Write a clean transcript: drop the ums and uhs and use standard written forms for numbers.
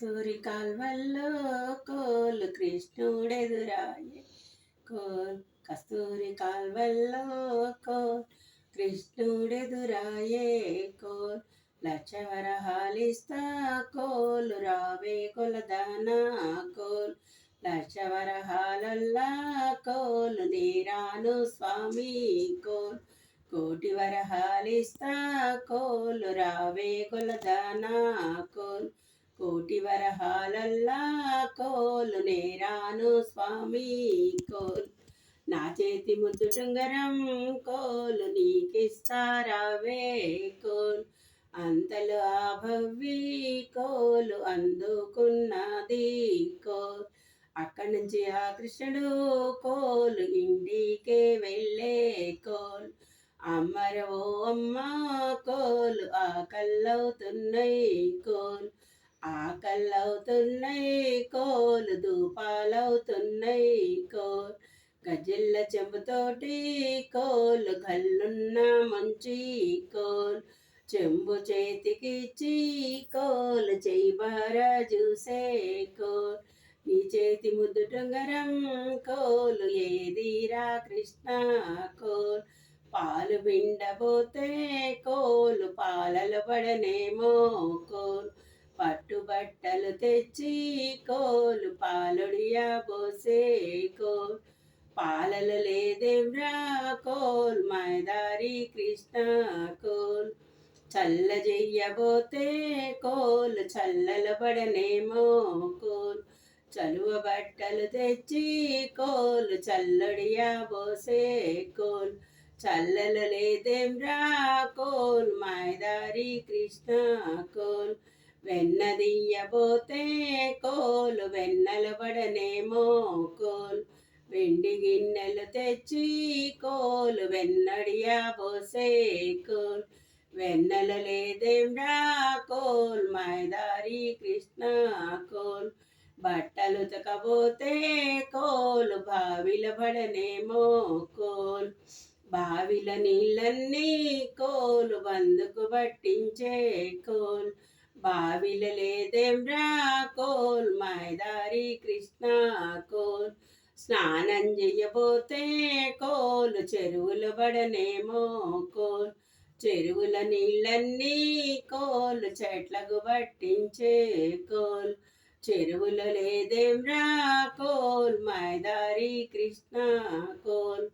కస్తూరి కాల్వల్లో కోలు కృష్ణుడెదురాయే కోల్ కస్తూరి కాల్వల్లో coal కృష్ణుడెదురాయే coal లక్షవరహాలిస్తా కోలు రావే కొలదానా కోల్ లక్షవరహాలల్లా కోలు నీరాను స్వామి కోల్ కోటి వరహాలిస్తా కోలు రావే కొలదానా కోల్ కోటి వరహాలల్లా కోలు నేరాను స్వామి కోల్ నా చేతి ముద్దు టుంగరం కోలు నీకిస్తారావే కోల్ అంతలు ఆ భవ్వి కోలు అందుకున్నది కోల్ అక్కడి నుంచి ఆ కృష్ణుడు కోలు ఇంటికే వెళ్ళే కోల్ అమ్మరవో అమ్మ కోలు ఆకల్లవుతున్నాయి కోల్ ఆకల్లవుతున్నాయి కోలు ధూపాలవుతున్నాయి కోల్ గజిల్ల చెంబుతోటి కోలు గల్లున్న మంచి కోల్ చెంబు చేతికిచ్చి కోలు చేయిబార చూసే కోల్ నీ చేతి ముద్దు టుంగరం కోలు ఏదిరా కృష్ణ కోల్ పాలు పిండబోతే కోలు పాలలు పడనేమో కోల్ పట్టుబట్టలు తెచ్చి కోలు పాలొడియా పోసే కోల్ పాలలు లేదేవ్రా కోల్ మైదారి కృష్ణ కోల్ చల్ల చెయ్యబోతే కోలు చల్లలు పడనేమో కోల్ చలువ బట్టలు తెచ్చి కోలు చల్లడియా పోసే కోల్ చల్లలు లేదేమ్రా కోల్ మైదారి కృష్ణ కోల్ వెన్నదియ్యబోతే కోలు వెన్నెల పడనేమో కోల్ వెండి గిన్నెలు తెచ్చి కోలు వెన్నడియా పోసే కోల్ వెన్నెల లేదేమ్రా కోల్ మైదారి కృష్ణ కోల్ బట్టలు ఉతకబోతే కోలు బావిల పడనేమో కోల్ బావిల నీళ్ళన్నీ కోలు బందుకు పట్టించే కోల్ బావిల లేదేమ్రా కోల్ మైదారి కృష్ణ కోల్ స్నానం చెయ్యబోతే కోలు చెరువులు పడనేమో కోల్ చెరువుల నీళ్ళన్నీ కోలు చెట్లకు పట్టించే కోల్ చెరువుల లేదేమ్రా కోల్ మైదారి కృష్ణ కోల్